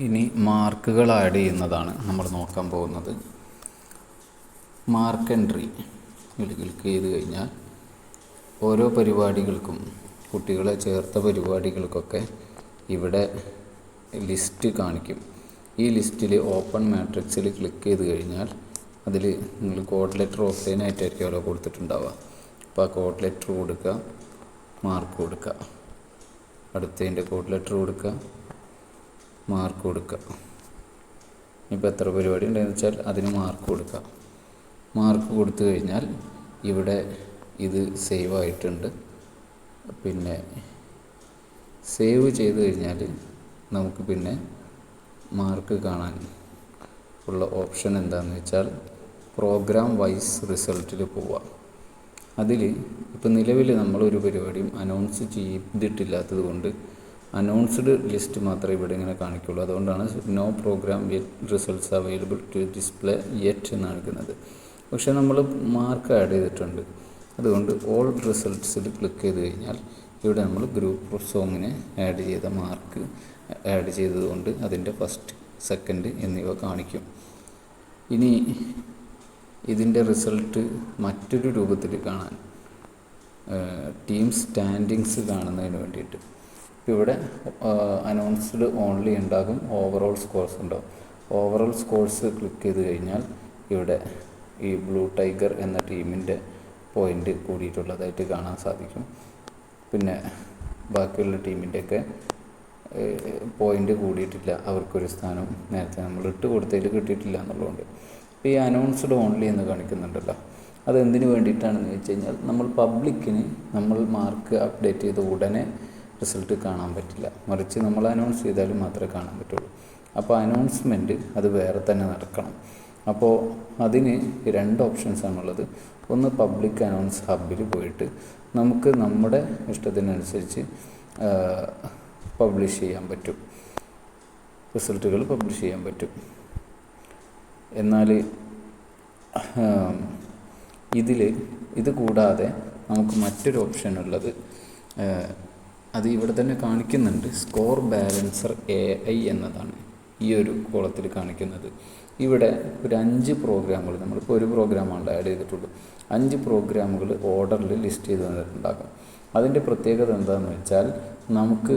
ഇനി മാർക്കുകൾ ആഡ് ചെയ്യുന്നതാണ് നമ്മൾ നോക്കാൻ പോകുന്നത്. മാർക്ക് എൻട്രി ക്ലിക്ക് ചെയ്ത് കഴിഞ്ഞാൽ ഓരോ പരിപാടികൾക്കും, കുട്ടികളെ ചേർത്ത പരിപാടികൾക്കൊക്കെ ഇവിടെ ലിസ്റ്റ് കാണിക്കും. ഈ ലിസ്റ്റിൽ ഓപ്പൺ മാട്രിക്സിൽ ക്ലിക്ക് ചെയ്ത് കഴിഞ്ഞാൽ അതിൽ നിങ്ങൾ കോഡ് ലെറ്റർ ഓഫ്ലൈനായിട്ടായിരിക്കും അവിടെ കൊടുത്തിട്ടുണ്ടാവുക. അപ്പോൾ ആ കോഡ് ലെറ്റർ കൊടുക്കുക, മാർക്ക് കൊടുക്കുക, അടുത്തതിൻ്റെ കോഡ് ലെറ്റർ കൊടുക്കുക, മാർക്ക് കൊടുക്കുക. ഇപ്പോൾ എത്ര പരിപാടി ഉണ്ടെന്ന് വെച്ചാൽ അതിന് മാർക്ക് കൊടുക്കുക. മാർക്ക് കൊടുത്തു കഴിഞ്ഞാൽ ഇവിടെ ഇത് സേവ് ആയിട്ടുണ്ട്. പിന്നെ സേവ് ചെയ്ത് കഴിഞ്ഞാൽ നമുക്ക് പിന്നെ മാർക്ക് കാണാൻ ഉള്ള ഓപ്ഷൻ എന്താണെന്ന് വെച്ചാൽ പ്രോഗ്രാം വൈസ് റിസൾട്ടിൽ പോവുക. അതിൽ ഇപ്പോൾ നിലവിൽ നമ്മളൊരു പരിപാടിയും അനൗൺസ് ചെയ്തിട്ടില്ലാത്തത് കൊണ്ട് അനൗൺസ്ഡ് ലിസ്റ്റ് മാത്രമേ ഇവിടെ ഇങ്ങനെ കാണിക്കുള്ളൂ. അതുകൊണ്ടാണ് no program results available to display yet എന്ന് കാണിക്കുന്നത്. പക്ഷേ നമ്മൾ മാർക്ക് ആഡ് ചെയ്തിട്ടുണ്ട്. അതുകൊണ്ട് ഓൾ റിസൾട്ട്സിൽ ക്ലിക്ക് ചെയ്ത് കഴിഞ്ഞാൽ ഇവിടെ നമ്മൾ ഗ്രൂപ്പ് സോങ്ങിനെ ആഡ് ചെയ്ത മാർക്ക് ആഡ് ചെയ്തതുകൊണ്ട് അതിൻ്റെ ഫസ്റ്റ്, സെക്കൻഡ് എന്നിവ കാണിക്കും. ഇനി ഇതിൻ്റെ റിസൾട്ട് മറ്റൊരു രൂപത്തിൽ കാണാൻ, ടീം സ്റ്റാൻഡിങ്സ് കാണുന്നതിന് വേണ്ടിയിട്ട് ഇവിടെ അനൗൺസ്ഡ് ഓൺലി ഉണ്ടാകും, ഓവറോൾ സ്കോർസ് ഉണ്ടാകും. ഓവറോൾ സ്കോർസ് ക്ലിക്ക് ചെയ്ത് കഴിഞ്ഞാൽ ഇവിടെ ഈ ബ്ലൂ ടൈഗർ എന്ന ടീമിൻ്റെ പോയിൻ്റ് കൂടിയിട്ടുള്ളതായിട്ട് കാണാൻ സാധിക്കും. പിന്നെ ബാക്കിയുള്ള ടീമിൻ്റെയൊക്കെ പോയിൻ്റ് കൂടിയിട്ടില്ല, അവർക്കൊരു സ്ഥാനം നേരത്തെ നമ്മൾ ഇട്ട് കൊടുത്തതിൽ കിട്ടിയിട്ടില്ല എന്നുള്ളതുകൊണ്ട്. ഈ അനൗൺസ്ഡ് ഓൺലി എന്ന് കാണിക്കുന്നുണ്ടല്ലോ, അതെന്തിനു വേണ്ടിയിട്ടാണെന്ന് വെച്ച് കഴിഞ്ഞാൽ നമ്മൾ പബ്ലിക്കിന് നമ്മൾ മാർക്ക് അപ്ഡേറ്റ് ചെയ്ത ഉടനെ റിസൾട്ട് കാണാൻ പറ്റില്ല, മറിച്ച് നമ്മൾ അനൗൺസ് ചെയ്താലും മാത്രമേ കാണാൻ പറ്റുള്ളൂ. അപ്പോൾ അനൗൺസ്മെൻറ്റ് അത് വേറെ തന്നെ നടക്കണം. അപ്പോൾ അതിന് രണ്ട് ഓപ്ഷൻസാണുള്ളത്. ഒന്ന്, പബ്ലിക് അനൗൺസ് ഹബ്ബിൽ പോയിട്ട് നമുക്ക് നമ്മുടെ ഇഷ്ടത്തിനനുസരിച്ച് പബ്ലിഷ് ചെയ്യാൻ പറ്റും, റിസൾട്ടുകൾ പബ്ലിഷ് ചെയ്യാൻ പറ്റും. എന്നാൽ ഇത് കൂടാതെ നമുക്ക് മറ്റൊരു ഓപ്ഷൻ ഉള്ളത്, അത് ഇവിടെ തന്നെ കാണിക്കുന്നുണ്ട്, സ്കോർ ബാലൻസർ AI എന്നതാണ് ഈ ഒരു കോളത്തിൽ കാണിക്കുന്നത്. ഇവിടെ ഒരു 5 പ്രോഗ്രാമുകൾ, നമ്മളിപ്പോൾ ഒരു പ്രോഗ്രാമാണ് ആഡ് ചെയ്തിട്ടുള്ളൂ, 5 പ്രോഗ്രാമുകൾ ഓർഡറിൽ ലിസ്റ്റ് ചെയ്ത് തന്നിട്ടുണ്ടാകും. അതിൻ്റെ പ്രത്യേകത എന്താണെന്ന് വെച്ചാൽ നമുക്ക്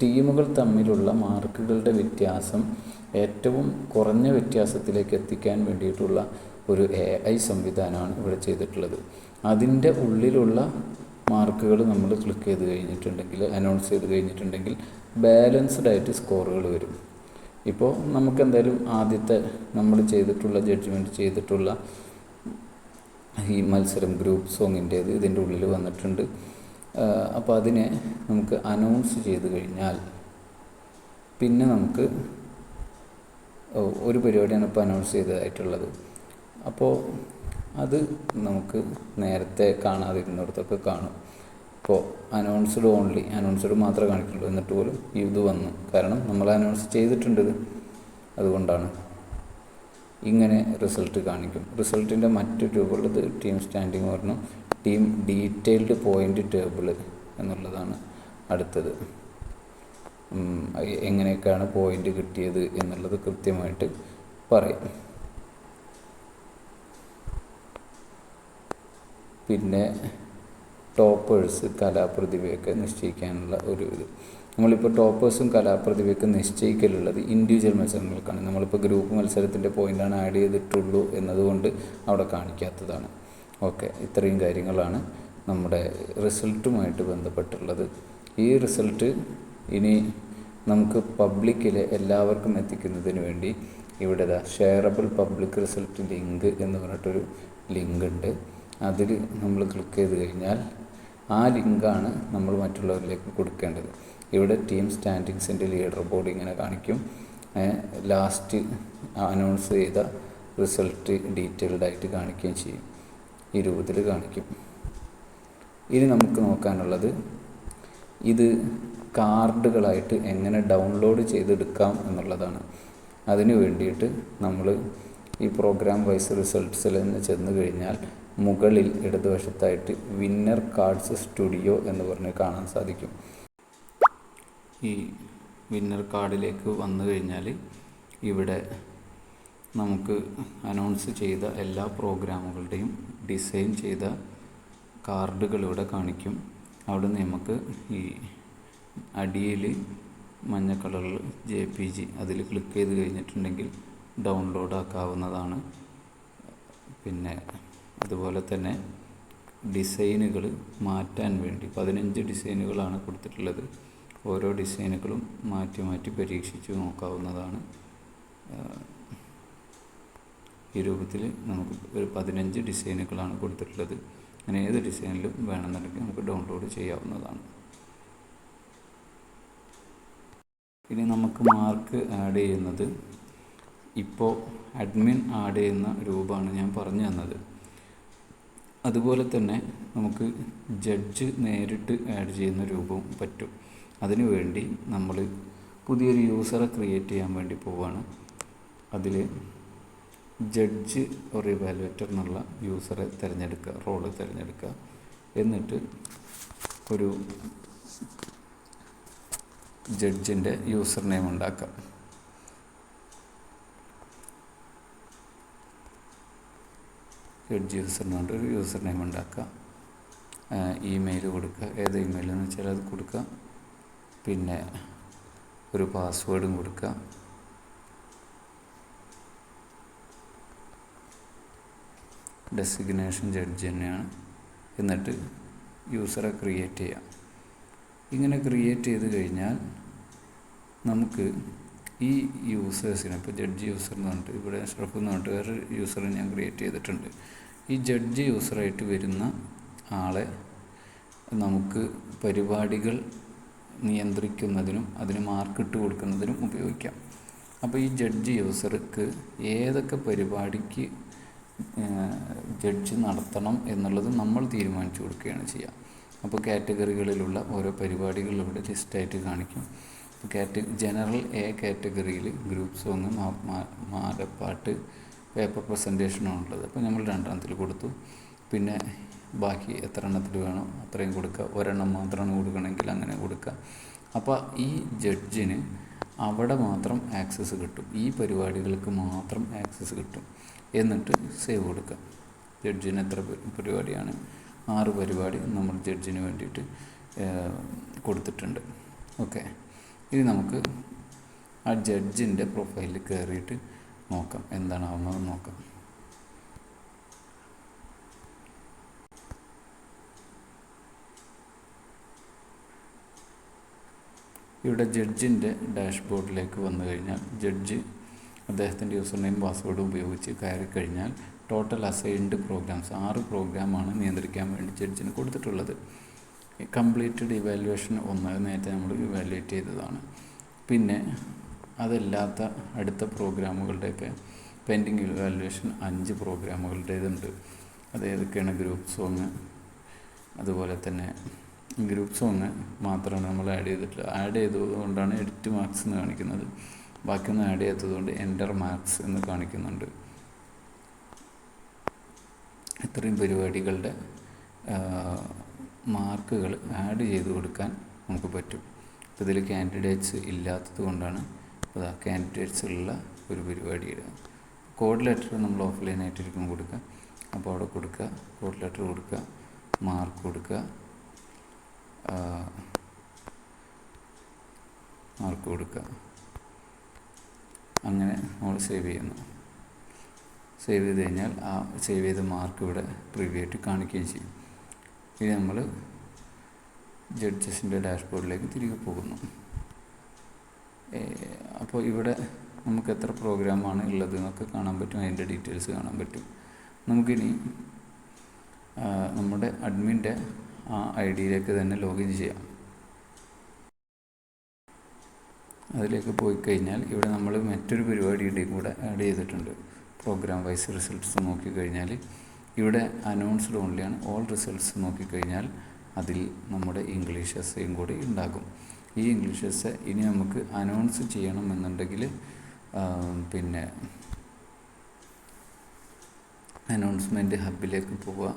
ടീമുകൾ തമ്മിലുള്ള മാർക്കുകളുടെ വ്യത്യാസം ഏറ്റവും കുറഞ്ഞ വ്യത്യാസത്തിലേക്ക് എത്തിക്കാൻ വേണ്ടിയിട്ടുള്ള ഒരു AI സംവിധാനമാണ് ഇവിടെ ചെയ്തിട്ടുള്ളത്. അതിൻ്റെ ഉള്ളിലുള്ള മാർക്കുകൾ നമ്മൾ ക്ലിക്ക് ചെയ്ത് കഴിഞ്ഞിട്ടുണ്ടെങ്കിൽ, അനൗൺസ് ചെയ്ത് കഴിഞ്ഞിട്ടുണ്ടെങ്കിൽ ബാലൻസ്ഡ് ആയിട്ട് സ്കോറുകൾ വരും. ഇപ്പോൾ നമുക്ക് എന്തായാലും ആദ്യത്തെ നമ്മൾ ചെയ്തിട്ടുള്ള ജഡ്ജ്മെൻറ്റ് ചെയ്തിട്ടുള്ള ഈ മത്സരം ഗ്രൂപ്പ് സോങ്ങിൻ്റേത് ഇതിൻ്റെ ഉള്ളിൽ വന്നിട്ടുണ്ട്. അപ്പോൾ അതിനെ നമുക്ക് അനൗൺസ് ചെയ്ത് കഴിഞ്ഞാൽ പിന്നെ നമുക്ക് ഒരു പരിപാടിയാണ് ഇപ്പോൾ അനൗൺസ് ചെയ്തതായിട്ടുള്ളത്. അപ്പോൾ അത് നമുക്ക് നേരത്തെ കാണാതിരുന്നിടത്തൊക്കെ കാണും. ഇപ്പോൾ അനൗൺസ്ഡ് ഓൺലി, അനൗൺസ്ഡ് മാത്രമേ കാണിക്കുള്ളൂ, എന്നിട്ട് പോലും ഇത് വന്നു. കാരണം നമ്മൾ അനൗൺസ് ചെയ്തിട്ടുണ്ട്, അതുകൊണ്ടാണ് ഇങ്ങനെ റിസൾട്ട് കാണിക്കും. റിസൾട്ടിൻ്റെ മറ്റൊരു രൂപമുള്ളത് ടീം സ്റ്റാൻഡിങ് പറഞ്ഞു, ടീം ഡീറ്റെയിൽഡ് പോയിൻ്റ് ടേബിൾ എന്നുള്ളതാണ് അടുത്തത്. എങ്ങനെയൊക്കെയാണ് പോയിൻ്റ് കിട്ടിയത് എന്നുള്ളത് കൃത്യമായിട്ട് പറയും. പിന്നെ ടോപ്പേഴ്സ്, കലാപ്രതിഭയൊക്കെ നിശ്ചയിക്കാനുള്ള ഒരു ഇത്, നമ്മളിപ്പോൾ ടോപ്പേഴ്സും കലാപ്രതിഭയൊക്കെ നിശ്ചയിക്കലുള്ളത് ഇൻഡിവിജ്വൽ മത്സരങ്ങൾക്കാണ്. നമ്മളിപ്പോൾ ഗ്രൂപ്പ് മത്സരത്തിൻ്റെ പോയിൻ്റാണ് ആഡ് ചെയ്തിട്ടുള്ളൂ എന്നതുകൊണ്ട് അവിടെ കാണിക്കാത്തതാണ്. ഓക്കെ, ഇത്രയും കാര്യങ്ങളാണ് നമ്മുടെ റിസൾട്ടുമായിട്ട് ബന്ധപ്പെട്ടുള്ളത്. ഈ റിസൾട്ട് ഇനി നമുക്ക് പബ്ലിക്കിലെ എല്ലാവർക്കും എത്തിക്കുന്നതിന് വേണ്ടി ഇവിടെ ഷെയറബിൾ പബ്ലിക് റിസൾട്ട് ലിങ്ക് എന്ന് പറഞ്ഞിട്ടൊരു ലിങ്ക് ഉണ്ട്. അതിൽ നമ്മൾ ക്ലിക്ക് ചെയ്ത് കഴിഞ്ഞാൽ ആ ലിങ്കാണ് നമ്മൾ മറ്റുള്ളവരിലേക്ക് കൊടുക്കേണ്ടത്. ഇവിടെ ടീം സ്റ്റാൻഡിങ്സിൻ്റെ ലീഡർ ബോർഡ് ഇങ്ങനെ കാണിക്കും. ലാസ്റ്റ് അനൗൺസ് ചെയ്ത റിസൾട്ട് ഡീറ്റെയിൽഡായിട്ട് കാണിക്കുകയും ചെയ്യും, ഈ രൂപത്തിൽ കാണിക്കും. ഇനി നമുക്ക് നോക്കാനുള്ളത് ഇത് കാർഡുകളായിട്ട് എങ്ങനെ ഡൗൺലോഡ് ചെയ്തെടുക്കാം എന്നുള്ളതാണ്. അതിന് വേണ്ടിയിട്ട് നമ്മൾ ഈ പ്രോഗ്രാം വൈസ് റിസൾട്ട്സിൽ നിന്ന് ചെന്ന് കഴിഞ്ഞാൽ മുകളിൽ ഇടതുവശത്തായിട്ട് വിന്നർ കാർഡ്സ് സ്റ്റുഡിയോ എന്ന് പറഞ്ഞ് കാണാൻ സാധിക്കും. ഈ വിന്നർ കാർഡിലേക്ക് വന്നു കഴിഞ്ഞാൽ ഇവിടെ നമുക്ക് അനൗൺസ് ചെയ്ത എല്ലാ പ്രോഗ്രാമുകളുടെയും ഡിസൈൻ ചെയ്ത കാർഡുകൾ ഇവിടെ കാണിക്കും. അവിടെ നമുക്ക് ഈ അടിയിൽ മഞ്ഞ കളറിൽ JPG അതിൽ ക്ലിക്ക് ചെയ്ത് കഴിഞ്ഞിട്ടുണ്ടെങ്കിൽ ഡൗൺലോഡ് ആക്കാവുന്നതാണ്. പിന്നെ അതുപോലെ തന്നെ ഡിസൈനുകൾ മാറ്റാൻ വേണ്ടി 15 ഡിസൈനുകളാണ് കൊടുത്തിട്ടുള്ളത്. ഓരോ ഡിസൈനുകളും മാറ്റി മാറ്റി പരീക്ഷിച്ച് നോക്കാവുന്നതാണ്. ഈ രൂപത്തിൽ നമുക്ക് ഒരു 15 ഡിസൈനുകളാണ് കൊടുത്തിട്ടുള്ളത്. അങ്ങനെ ഏത് ഡിസൈനിലും വേണമെന്നുണ്ടെങ്കിൽ നമുക്ക് ഡൗൺലോഡ് ചെയ്യാവുന്നതാണ്. ഇനി നമുക്ക് മാർക്ക് ആഡ് ചെയ്യുന്നത് ഇപ്പോൾ അഡ്മിൻ ആഡ് ചെയ്യുന്ന രൂപമാണ് ഞാൻ പറഞ്ഞു തന്നത്. അതുപോലെ തന്നെ നമുക്ക് ജഡ്ജ് നേരിട്ട് ആഡ് ചെയ്യുന്ന രൂപവും പറ്റും. അതിനു വേണ്ടി നമ്മൾ പുതിയൊരു യൂസറെ ക്രിയേറ്റ് ചെയ്യാൻ വേണ്ടി പോവുകയാണ്. അതിൽ ജഡ്ജ് ഒരു ഇവാലുവേറ്റർ എന്നുള്ള യൂസറെ തിരഞ്ഞെടുക്കുക, റോള് തിരഞ്ഞെടുക്കുക. എന്നിട്ട് ഒരു ജഡ്ജിൻ്റെ യൂസർ നെയിം ഉണ്ടാക്കാം. ജഡ്ജ് യൂസർ എന്ന് പറഞ്ഞിട്ട് ഒരു യൂസർ നെയിം ഉണ്ടാക്കുക. ഇമെയിൽ കൊടുക്കുക, ഏത് ഇമെയിലെന്ന് വെച്ചാൽ അത് കൊടുക്കുക. പിന്നെ ഒരു പാസ്വേഡും കൊടുക്കുക. ഡെസിഗ്നേഷൻ ജഡ്ജ് തന്നെയാണ്. എന്നിട്ട് യൂസറെ ക്രിയേറ്റ് ചെയ്യാം. ഇങ്ങനെ ക്രിയേറ്റ് ചെയ്ത് കഴിഞ്ഞാൽ നമുക്ക് ഈ യൂസേഴ്സിനെ, ഇപ്പോൾ ജഡ്ജ് യൂസർ എന്ന് പറഞ്ഞിട്ട് ഇവിടെ അഷ്റഫ് എന്ന് പറഞ്ഞിട്ട് വേറെ യൂസറെ ഞാൻ ക്രിയേറ്റ് ചെയ്തിട്ടുണ്ട്. ഈ ജഡ്ജ് യൂസറായിട്ട് വരുന്ന ആളെ നമുക്ക് പരിപാടികൾ നിയന്ത്രിക്കുന്നതിനും അതിന് മാർക്കിട്ട് കൊടുക്കുന്നതിനും ഉപയോഗിക്കാം. അപ്പോൾ ഈ ജഡ്ജ് യൂസർക്ക് ഏതൊക്കെ പരിപാടിക്ക് ജഡ്ജ് നടത്തണം എന്നുള്ളത് നമ്മൾ തീരുമാനിച്ചു കൊടുക്കുകയാണ് ചെയ്യുക. അപ്പോൾ കാറ്റഗറികളിലുള്ള ഓരോ പരിപാടികൾ ഇവിടെ ലിസ്റ്റായിട്ട് കാണിക്കും. ജനറൽ A കാറ്റഗറിയിൽ ഗ്രൂപ്പ് സോങ്, മാലപ്പാട്ട്, പേപ്പർ പ്രസൻറ്റേഷനാണ് ഉള്ളത്. അപ്പോൾ നമ്മൾ 2ാമത്തിൽ കൊടുത്തു. പിന്നെ ബാക്കി എത്ര എണ്ണത്തിൽ വേണോ അത്രയും കൊടുക്കുക. ഒരെണ്ണം മാത്രമാണ് കൊടുക്കണമെങ്കിൽ അങ്ങനെ കൊടുക്കുക. അപ്പോൾ ഈ ജഡ്ജിന് അവിടെ മാത്രം ആക്സസ് കിട്ടും, ഈ പരിപാടികൾക്ക് മാത്രം ആക്സസ് കിട്ടും. എന്നിട്ട് സേവ് കൊടുക്കുക. ജഡ്ജിന് എത്ര പരിപാടിയാണ്? 6 പരിപാടി നമ്മൾ ജഡ്ജിന് വേണ്ടിയിട്ട് കൊടുത്തിട്ടുണ്ട്. ഓക്കെ, ഇനി നമുക്ക് ആ ജഡ്ജിൻ്റെ പ്രൊഫൈലിൽ കയറിയിട്ട് നോക്കാം എന്താണ് ആവുന്നതെന്ന് നോക്കാം. ഇവിടെ ജഡ്ജിൻ്റെ ഡാഷ്ബോർഡിലേക്ക് വന്നു കഴിഞ്ഞാൽ ജഡ്ജ് അദ്ദേഹത്തിൻ്റെ യൂസർ നെയിം പാസ്വേഡ് ഉപയോഗിച്ച് കയറി കഴിഞ്ഞാൽ ടോട്ടൽ അസൈൻഡ് പ്രോഗ്രാംസ് 6 പ്രോഗ്രാമാണ് നിയന്ത്രിക്കാൻ വേണ്ടി ജഡ്ജിന് കൊടുത്തിട്ടുള്ളത്. കംപ്ലീറ്റഡ് ഇവാലുവേഷൻ 1 നേരത്തെ നമ്മൾ ഇവാലുവേറ്റ് ചെയ്തതാണ്. പിന്നെ അതല്ലാത്ത അടുത്ത പ്രോഗ്രാമുകളുടെയൊക്കെ പെൻഡിങ് ഇവാലുവേഷൻ 5 പ്രോഗ്രാമുകളുടേതുണ്ട്. അത് ഏതൊക്കെയാണ്? ഗ്രൂപ്പ് സോങ്, അതുപോലെ തന്നെ ഗ്രൂപ്പ് സോങ് മാത്രമാണ് നമ്മൾ ആഡ് ചെയ്തിട്ടുള്ളത്. ആഡ് ചെയ്തതുകൊണ്ടാണ് എഡിറ്റ് മാർക്സ് എന്ന് കാണിക്കുന്നത്. ബാക്കിയൊന്നും ആഡ് ചെയ്യാത്തതുകൊണ്ട് എൻ്റർ മാർക്സ് എന്ന് കാണിക്കുന്നുണ്ട്. ഇത്രയും പരിപാടികളുടെ മാർക്കുകൾ ആഡ് ചെയ്ത് കൊടുക്കാൻ നമുക്ക് പറ്റും. അപ്പോൾ ഇതിൽ കാൻഡിഡേറ്റ്സ് ഇല്ലാത്തത് കൊണ്ടാണ് കാൻഡിഡേറ്റ്സ് ഉള്ള ഒരു പരിപാടി ഇടുക. കോഡ് ലെറ്റർ നമ്മൾ ഓഫ്ലൈനായിട്ടിരിക്കും കൊടുക്കുക. അപ്പോൾ അവിടെ കൊടുക്കുക, കോഡ് ലെറ്റർ കൊടുക്കുക, മാർക്ക് കൊടുക്കുക, മാർക്ക് കൊടുക്കുക. അങ്ങനെ നമ്മൾ സേവ് ചെയ്യുന്നു. സേവ് ചെയ്ത് കഴിഞ്ഞാൽ ആ സേവ് ചെയ്ത മാർക്ക് ഇവിടെ പ്രിവ്യൂ ആയിട്ട് കാണിക്കുകയും ചെയ്യും. ഇനി നമ്മൾ ജഡ്ജസിൻ്റെ ഡാഷ്ബോർഡിലേക്ക് തിരികെ പോകുന്നു. അപ്പോൾ ഇവിടെ നമുക്ക് എത്ര പ്രോഗ്രാമാണ് ഉള്ളത് എന്നൊക്കെ കാണാൻ പറ്റും, അതിൻ്റെ ഡീറ്റെയിൽസ് കാണാൻ പറ്റും. നമുക്കിനി നമ്മുടെ അഡ്മിൻ്റെ ആ ഐഡിയിലേക്ക് തന്നെ ലോഗിൻ ചെയ്യാം. അതിലേക്ക് പോയി കഴിഞ്ഞാൽ ഇവിടെ നമ്മൾ മറ്റൊരു പരിപാടിയുടെയും കൂടെ ആഡ് ചെയ്തിട്ടുണ്ട്. പ്രോഗ്രാം വൈസ് റിസൾട്ട്സ് നോക്കിക്കഴിഞ്ഞാൽ ഇവിടെ അനൗൺസ്ഡ് ഓൺലിയാണ്. ഓൾ റിസൾട്ട്സ് നോക്കിക്കഴിഞ്ഞാൽ അതിൽ നമ്മുടെ ഇംഗ്ലീഷ് എസ്സേയും കൂടി ഉണ്ടാകും. ഈ ഇംഗ്ലീഷ് എസ്സേ ഇനി നമുക്ക് അനൗൺസ് ചെയ്യണമെന്നുണ്ടെങ്കിൽ പിന്നെ അനൗൺസ്മെൻറ്റ് ഹബിലേക്ക് പോവുക.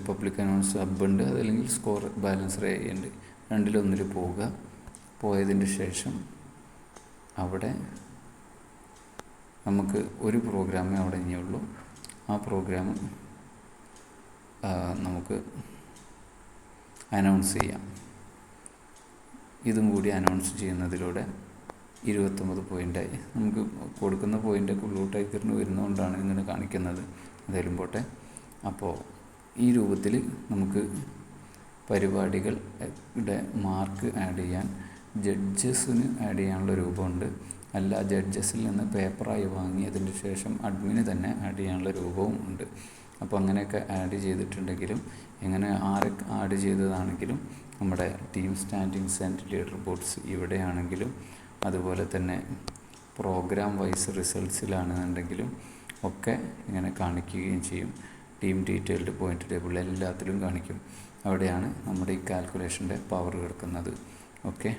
പബ്ലിക് അനൗൺസ് ഹബ്ബുണ്ട്, അതല്ലെങ്കിൽ സ്കോർ ബാലൻസർ ഉണ്ട്, 2-ൽ 1 പോവുക. പോയതിന് ശേഷം അവിടെ നമുക്ക് ഒരു പ്രോഗ്രാമേ അവിടെ ഇനിയുള്ളൂ. ആ പ്രോഗ്രാം നമുക്ക് അനൗൺസ് ചെയ്യാം. ഇതും കൂടി അനൗൺസ് ചെയ്യുന്നതിലൂടെ 29 പോയിൻ്റായി. നമുക്ക് കൊടുക്കുന്ന പോയിൻ്റൊക്കെ ബ്ലൂ ടൈഗറിന് വരുന്നതുകൊണ്ടാണ് ഇങ്ങനെ കാണിക്കുന്നത്. എന്തായാലും പോട്ടെ. അപ്പോൾ ഈ രൂപത്തിൽ നമുക്ക് പരിപാടികളുടെ മാർക്ക് ആഡ് ചെയ്യാൻ, ജഡ്ജസിന് ആഡ് ചെയ്യാനുള്ള രൂപമുണ്ട്. അല്ല, ജഡ്ജസിൽ നിന്ന് പേപ്പറായി വാങ്ങിയതിന് ശേഷം അഡ്മിന് തന്നെ ആഡ് ചെയ്യാനുള്ള രൂപവും ഉണ്ട്. അപ്പോൾ അങ്ങനെയൊക്കെ ആഡ് ചെയ്തിട്ടുണ്ടെങ്കിലും, എങ്ങനെ ആരെ ആഡ് ചെയ്തതാണെങ്കിലും, നമ്മുടെ team standings and leader boards ഇവിടെയാണെങ്കിലും, അതുപോലെ തന്നെ പ്രോഗ്രാം വൈസ് റിസൾട്ട്സിലാണെന്നുണ്ടെങ്കിലും ഒക്കെ ഇങ്ങനെ കാണിക്കുകയും ചെയ്യും. ടീം ഡീറ്റെയിൽഡ് പോയിൻ്റ് ടേബിൾ എല്ലാത്തിലും കാണിക്കും. അവിടെയാണ് നമ്മുടെ ഈ കാൽക്കുലേഷൻ്റെ പവർ കിടക്കുന്നത്. ഓക്കെ.